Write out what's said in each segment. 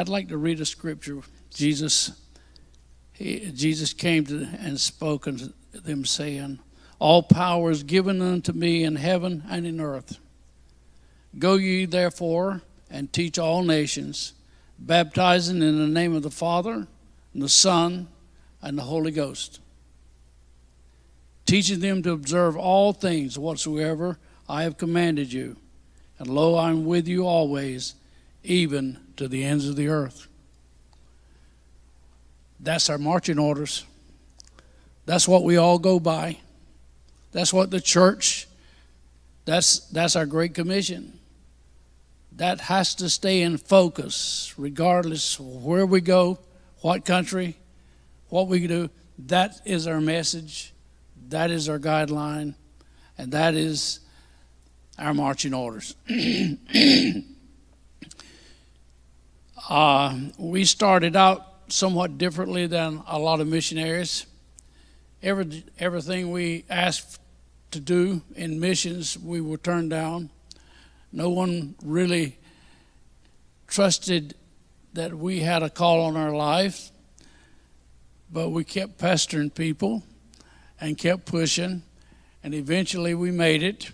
I'd like to read a scripture. Jesus came to and spoke unto them, saying, all power is given unto me in heaven and in earth. Go ye therefore and teach all nations, baptizing in the name of the Father, and the Son, and the Holy Ghost, teaching them to observe all things whatsoever I have commanded you. And lo, I am with you always, even to the ends of the earth. That's our marching orders. That's what we all go by. That's what the church, that's our Great Commission. That has to stay in focus, regardless of where we go, what country, what we do. That is our message. That is our guideline. And that is our marching orders. We started out somewhat differently than a lot of missionaries. Everything we asked to do in missions, we were turned down. No one really trusted that we had a call on our life, but we kept pestering people and kept pushing, and eventually we made it.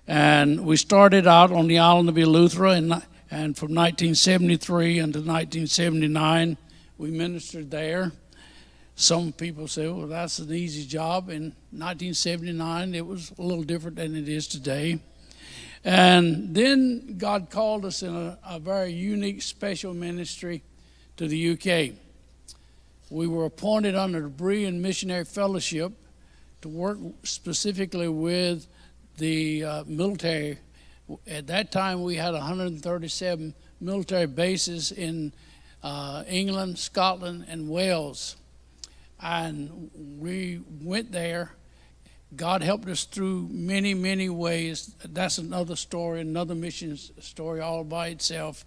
And we started out on the island of Eleuthera, and from 1973 until 1979, we ministered there. Some people say, well, that's an easy job. In 1979, it was a little different than it is today. And then God called us in a very unique, special ministry to the UK. We were appointed under the Berean Missionary Fellowship to work specifically with the military. At that time, we had 137 military bases in England, Scotland, and Wales. And we went there. God helped us through many, many ways. That's another story, another mission story all by itself.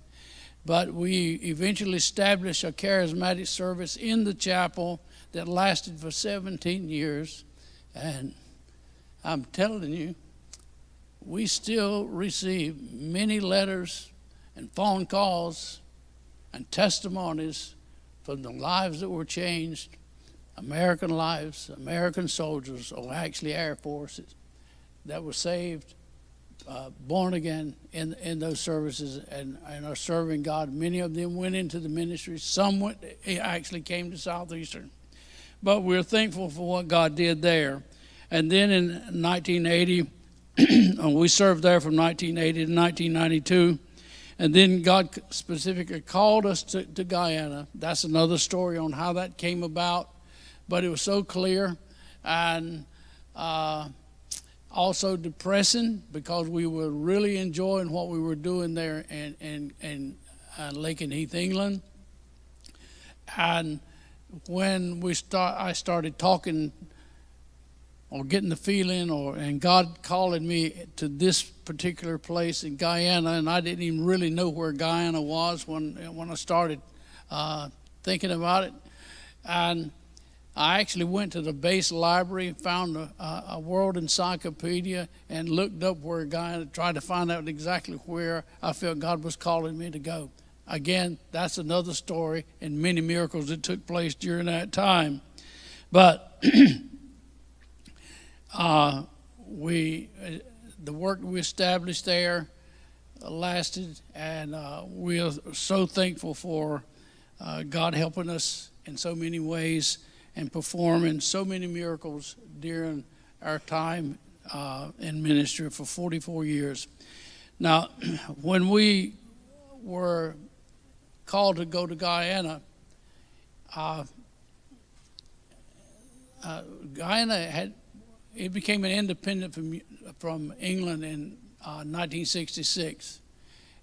But we eventually established a charismatic service in the chapel that lasted for 17 years. And I'm telling you, we still receive many letters and phone calls and testimonies from the lives that were changed. American lives, American soldiers, or actually Air Forces, that were saved, born again in those services and are serving God. Many of them went into the ministry. Some actually came to Southeastern. But we're thankful for what God did there. And then in 1980, we served there from 1980 to 1992. And then God specifically called us to Guyana. That's another story on how that came about. But it was so clear and also depressing because we were really enjoying what we were doing there in Lakeland, Heath, England. And when I started talking or getting the feeling, and God calling me to this particular place in Guyana, and I didn't even really know where Guyana was when I started thinking about it. And I actually went to the base library, found a world encyclopedia, and looked up where Guyana, tried to find out exactly where I felt God was calling me to go. Again, that's another story and many miracles that took place during that time. But the work we established there lasted, and we are so thankful for God helping us in so many ways and performing so many miracles during our time in ministry for 44 years. Now, when we were called to go to Guyana, Guyana became an independent from England in 1966.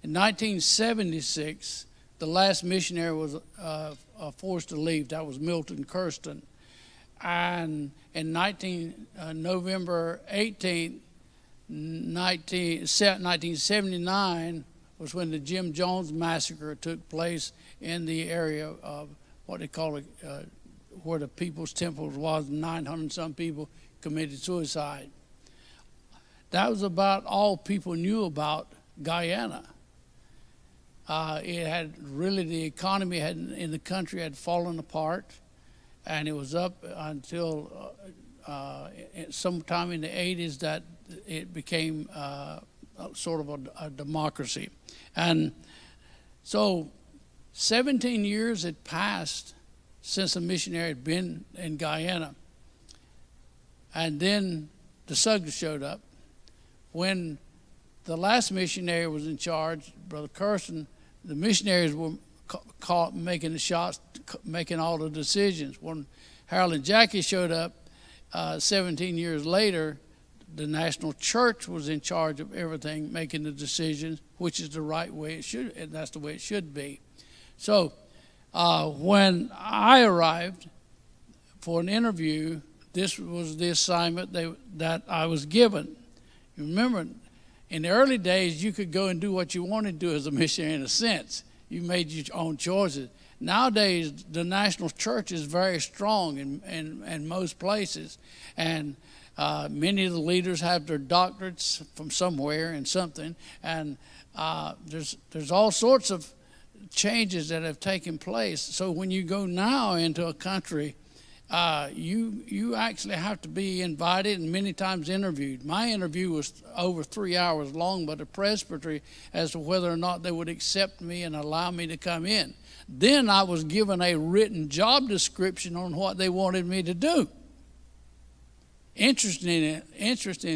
In 1976, the last missionary was forced to leave. That was Milton Kirsten. And in November 18, 1979 was when the Jim Jones massacre took place in the area of what they call it, where the People's Temple was. 900 some people committed suicide. That was about all people knew about Guyana. It had really, the economy in the country had fallen apart, and it was up until sometime in the 80s that it became sort of a democracy. And so 17 years had passed since a missionary had been in Guyana. And then the Suggs showed up. When the last missionary was in charge, Brother Carson, the missionaries were caught making the shots, making all the decisions. When Harold and Jackie showed up 17 years later, the national church was in charge of everything, making the decisions, which is the right way it should, and that's the way it should be. So when I arrived for an interview, this was the assignment that I was given. You remember, in the early days, you could go and do what you wanted to do as a missionary in a sense. You made your own choices. Nowadays, the national church is very strong in most places, and many of the leaders have their doctorates from somewhere in something, and there's all sorts of changes that have taken place. So when you go now into a country, you actually have to be invited and many times interviewed. My interview was over 3 hours long by the presbytery as to whether or not they would accept me and allow me to come in. Then I was given a written job description on what they wanted me to do. Interesting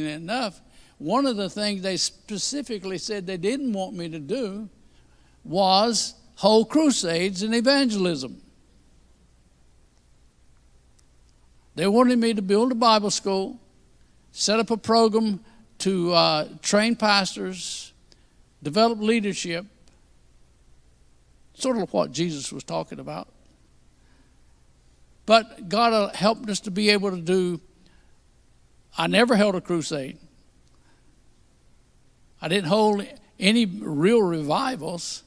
enough, one of the things they specifically said they didn't want me to do was hold crusades and evangelism. They wanted me to build a Bible school, set up a program to train pastors, develop leadership, sort of what Jesus was talking about. But God helped us to be able to do. I never held a crusade. I didn't hold any real revivals,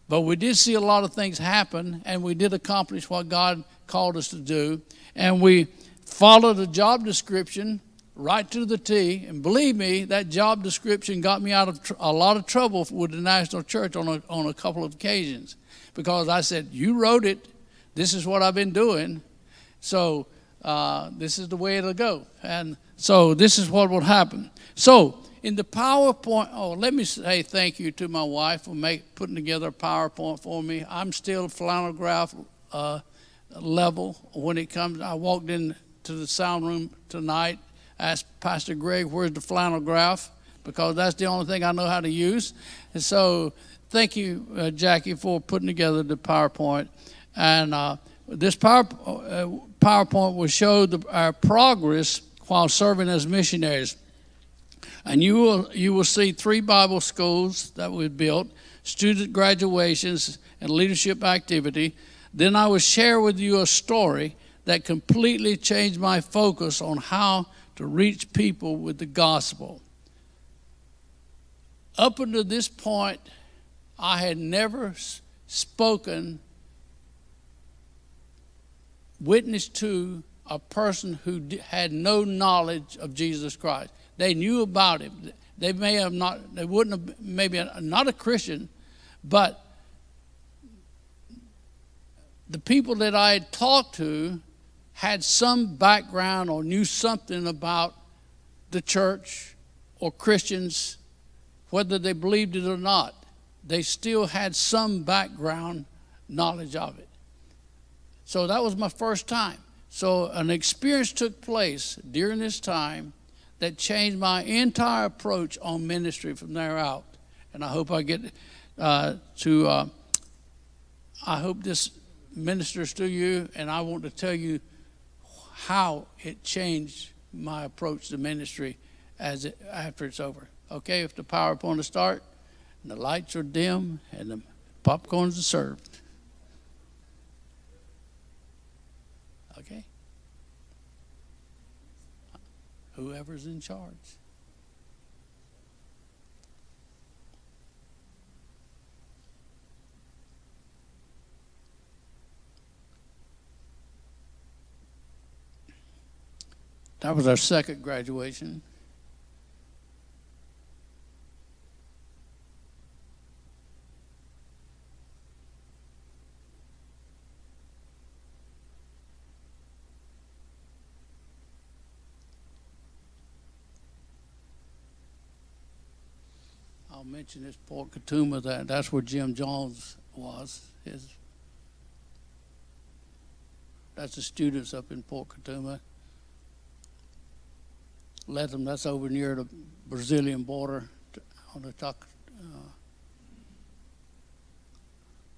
but we did see a lot of things happen, and we did accomplish what God called us to do. And we followed a job description right to the T. And believe me, that job description got me out of a lot of trouble with the national church on a couple of occasions, because I said, you wrote it. This is what I've been doing. So this is the way it'll go. And so this is what will happen. So in the PowerPoint, let me say thank you to my wife for putting together a PowerPoint for me. I'm still flannel graph level when it comes. I walked into the sound room tonight, asked Pastor Greg, where's the flannel graph? Because that's the only thing I know how to use. And so thank you, Jackie, for putting together the PowerPoint. And this PowerPoint will show our progress while serving as missionaries. And you will see 3 Bible schools that we built, student graduations, and leadership activity. Then I will share with you a story that completely changed my focus on how to reach people with the gospel. Up until this point, I had never spoken, witnessed to a person who had no knowledge of Jesus Christ. They knew about him. They may have not, they wouldn't have, maybe not a Christian, but the people that I had talked to had some background or knew something about the church or Christians, whether they believed it or not. They still had some background knowledge of it. So that was my first time. So an experience took place during this time that changed my entire approach on ministry from there out. And I hope I get I hope this ministers to you, and I want to tell you how it changed my approach to ministry after it's over. Okay, if the PowerPoint will start, and the lights are dim, and the popcorns are served. Okay? Whoever's in charge. That was our second graduation. mention this Port Katuma. That's where Jim Jones was. That's the students up in Port Katuma. Latham, that's over near the Brazilian border on the top.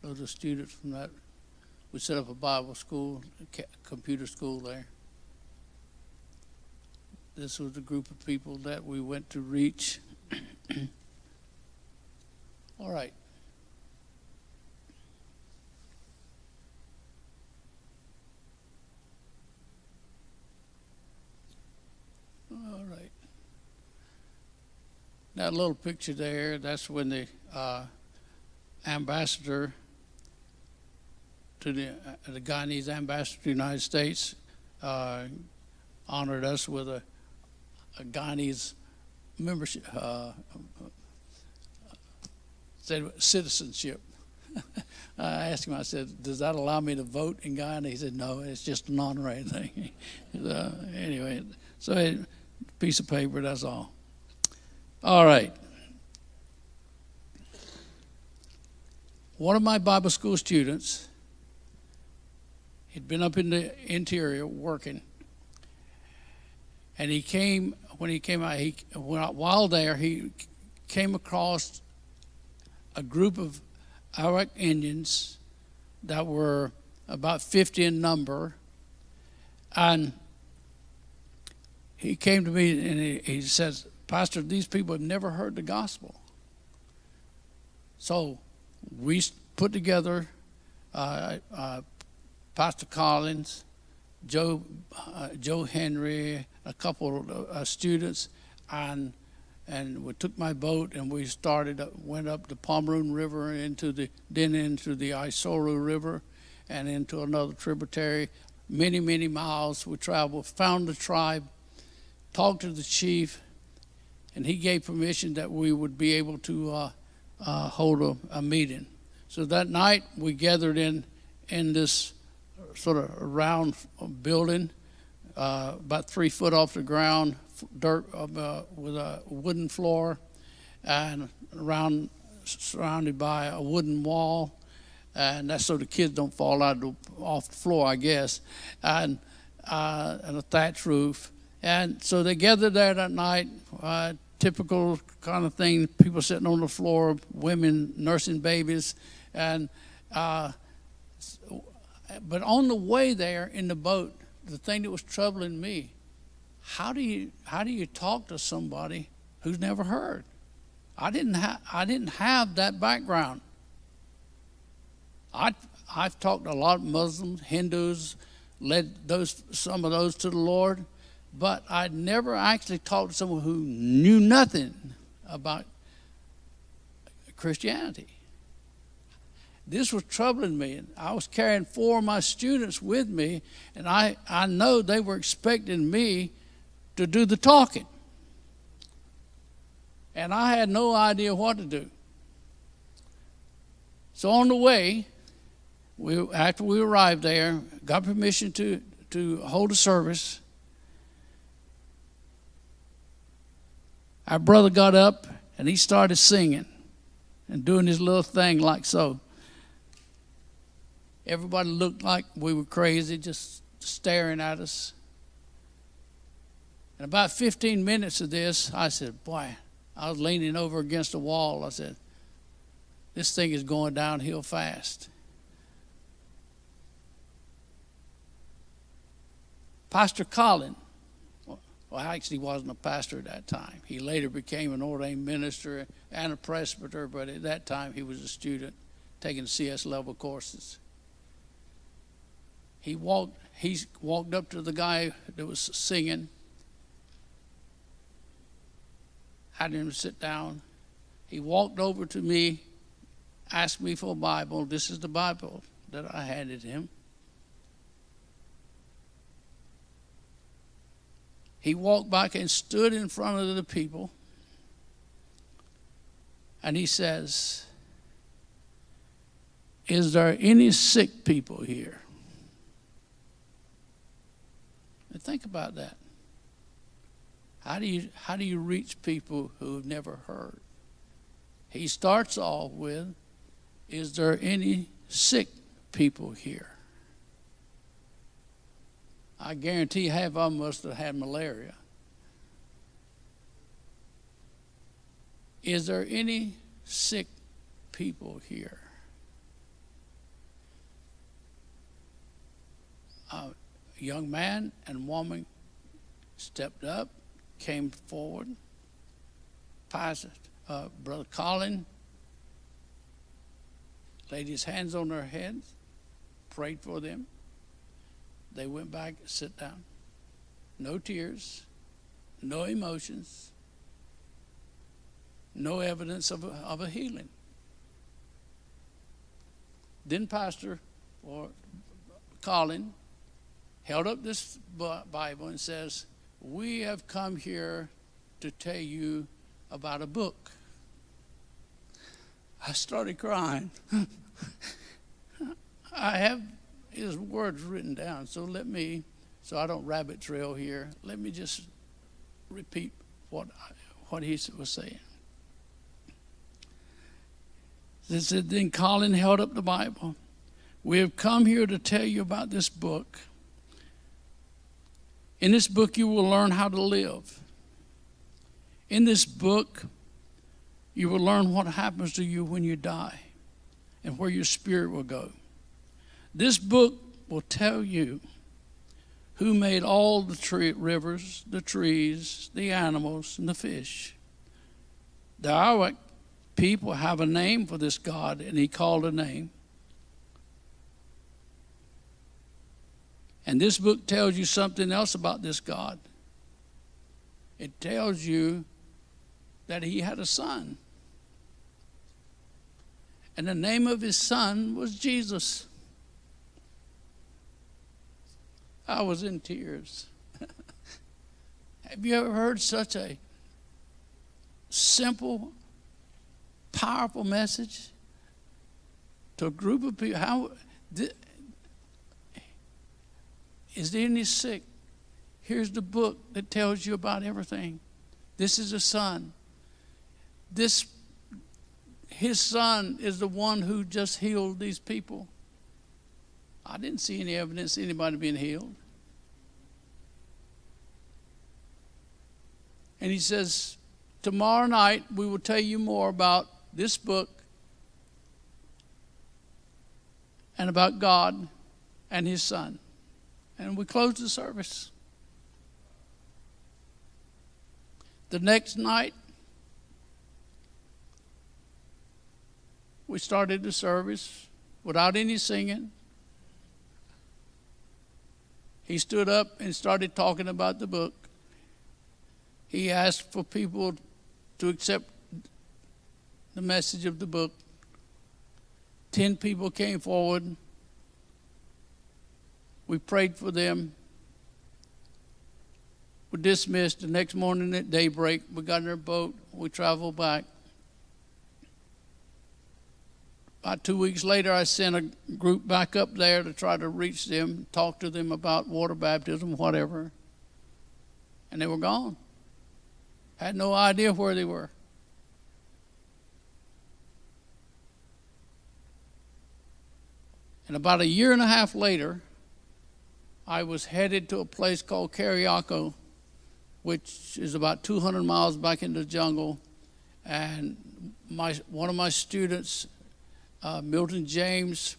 Those are students from that. We set up a Bible school, computer school there. This was the group of people that we went to reach. All right. All right. That little picture there, that's when the ambassador to the Guyanese ambassador to the United States honored us with a Guyanese membership, citizenship. I asked him, I said, does that allow me to vote in Guyana? He said, no, it's just an honorary thing. Anyway, so a piece of paper, that's all. All right. One of my Bible school students, he'd been up in the interior working, and when he came out, while there, he came across a group of Iraq Indians that were about 50 in number, and he came to me and he says, Pastor, these people have never heard the gospel. So we put together Pastor Collins, Joe Henry, a couple of students, and we took my boat and we went up the Pomeroon River into the Isoro River and into another tributary. Many, many miles we traveled, found the tribe, talked to the chief, and he gave permission that we would be able to hold a meeting. So that night we gathered in this sort of round building, about 3 foot off the ground, dirt with a wooden floor, and surrounded by a wooden wall, and that's so the kids don't fall off the floor, I guess, and a thatch roof. And so they gathered there that night, typical kind of thing, people sitting on the floor, women nursing babies, and but on the way there in the boat, the thing that was troubling me, how do you talk to somebody who's never heard? I didn't have that background. I've talked to a lot of Muslims, Hindus, led some of those to the Lord, but I'd never actually talked to someone who knew nothing about Christianity. This was troubling me, and I was carrying 4 of my students with me, and I know they were expecting me to do the talking. And I had no idea what to do. So on the way, after we arrived there, got permission to hold a service. Our brother got up, and he started singing and doing his little thing like so. Everybody looked like we were crazy, just staring at us. And about 15 minutes of this, I said, boy, I was leaning over against the wall. I said, this thing is going downhill fast. Pastor Colin, well, actually he wasn't a pastor at that time. He later became an ordained minister and a presbyter, but at that time he was a student taking CS level courses. He walked up to the guy that was singing, had him sit down. He walked over to me, asked me for a Bible. This is the Bible that I handed him. He walked back and stood in front of the people, and he says, is there any sick people here? And think about that. How do you reach people who have never heard? He starts off with, is there any sick people here? I guarantee half of them must have had malaria. Is there any sick people here? A young man and woman stepped up, came forward. Pastor, Brother Colin laid his hands on their heads, prayed for them. They went back and sit down. No tears, no emotions, no evidence of a healing. Then Pastor or Colin held up this Bible and says, we have come here to tell you about a book. I started crying. I have his words written down, so I don't rabbit trail here, let me just repeat what he was saying. It said, then Colin held up the Bible. We have come here to tell you about this book. In this book, you will learn how to live. In this book, you will learn what happens to you when you die and where your spirit will go. This book will tell you who made all the rivers, the trees, the animals, and the fish. The Arawak people have a name for this God, and he called a name. And this book tells you something else about this God. It tells you that he had a son. And the name of his son was Jesus. I was in tears. Have you ever heard such a simple, powerful message to a group of people? Is there any sick? Here's the book that tells you about everything. This is a son. His son is the one who just healed these people. I didn't see any evidence of anybody being healed. And he says, tomorrow night we will tell you more about this book and about God and his son. And we closed the service. The next night, we started the service without any singing. He stood up and started talking about the book. He asked for people to accept the message of the book. 10 people came forward. We prayed for them. We dismissed. The next morning at daybreak, we got in our boat. We traveled back. About 2 weeks later, I sent a group back up there to try to reach them, talk to them about water baptism, whatever. And they were gone. Had no idea where they were. And about 1.5 years later, I was headed to a place called Carriaco, which is about 200 miles back in the jungle. And one of my students, Milton James,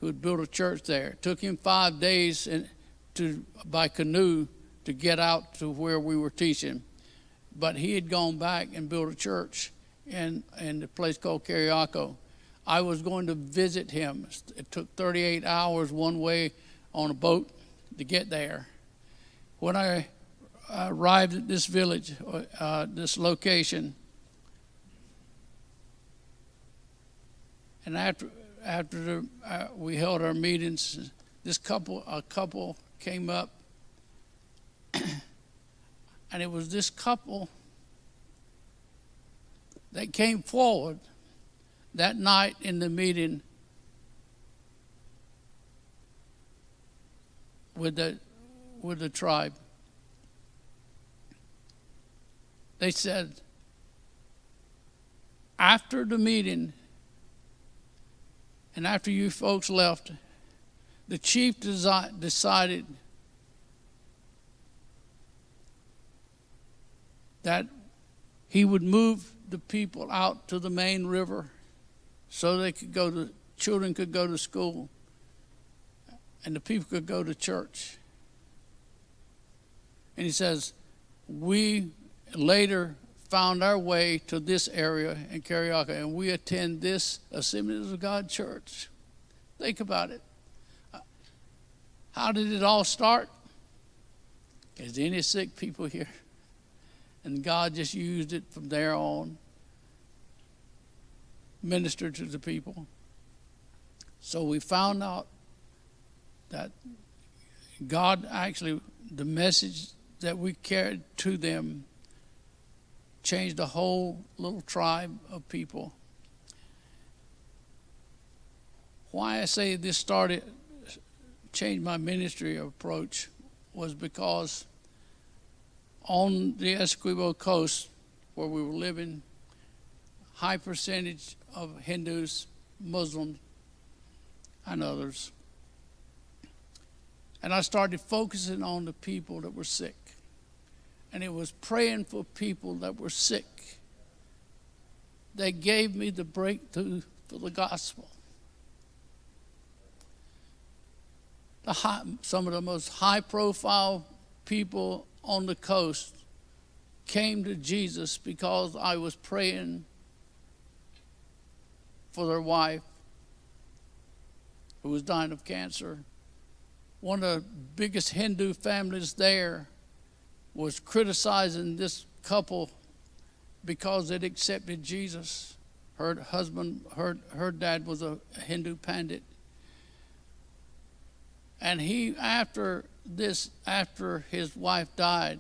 who had built a church there, it took him 5 days by canoe to get out to where we were teaching. But he had gone back and built a church in a place called Carriaco. I was going to visit him. It took 38 hours one way on a boat to get there. When I arrived at this village, this location, and after we held our meetings, a couple came up, and it was this couple that came forward that night in the meeting with the tribe. They said, After the meeting, and after you folks left, the chief decided that he would move the people out to the main river so they could children could go to school and the people could go to church. And he says, we later found our way to this area in Carioca, and we attend this Assemblies of God church. Think about it. How did it all start? Is there any sick people here? And God just used it from there on, ministered to the people. So we found out that God actually, the message that we carried to them changed a whole little tribe of people. Why I say this changed my ministry approach was because on the Essequibo coast where we were living, high percentage of Hindus, Muslims, and others. And I started focusing on the people that were sick. And it was praying for people that were sick. They gave me the breakthrough for the gospel. Some of the most high-profile people on the coast came to Jesus because I was praying for their wife who was dying of cancer. One of the biggest Hindu families there was criticizing this couple because they'd accepted Jesus. Her dad was a Hindu pandit. And after his wife died,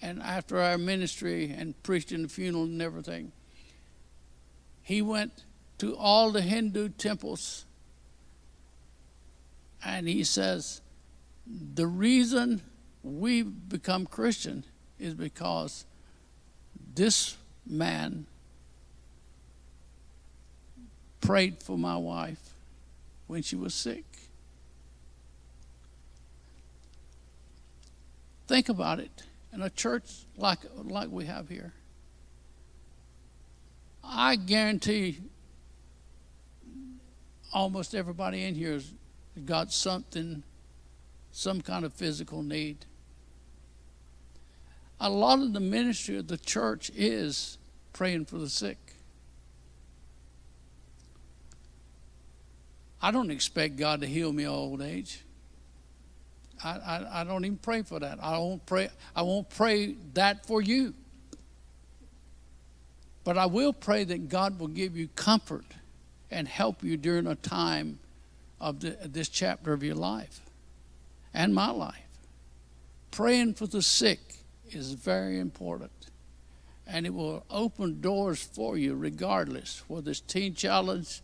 and after our ministry and preached in the funeral and everything, he went to all the Hindu temples and he says, the reason we've become Christian is because this man prayed for my wife when she was sick. Think about it. In a church like we have here, I guarantee almost everybody in here has got some kind of physical need. A lot of the ministry of the church is praying for the sick. I don't expect God to heal me of old age. I don't even pray for that. I won't pray that for you. But I will pray that God will give you comfort and help you during a time of this chapter of your life and my life. Praying for the sick is very important. And it will open doors for you regardless, whether it's Teen Challenge,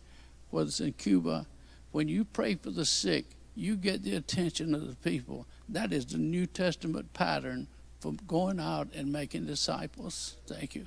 whether it's in Cuba. When you pray for the sick, you get the attention of the people. That is the New Testament pattern for going out and making disciples. Thank you.